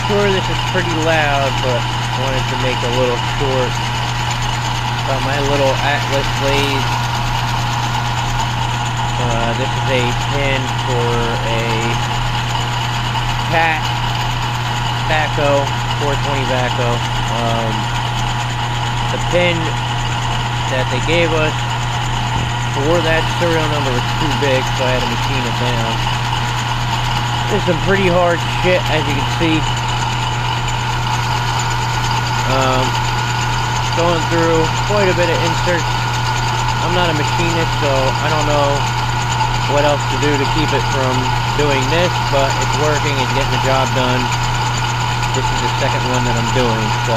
sure this is pretty loud, but I wanted to make a little short about my little Atlas lathe. This is a pin for a backhoe, 420 backhoe. The pin that they gave us for that serial number was too big, so I had to machine it down. This is some pretty hard shit, as you can see. Going through quite a bit of inserts. I'm not a machinist, so I don't know what else to do to keep it from doing this, but it's working, it's getting the job done. This is the second one that I'm doing, so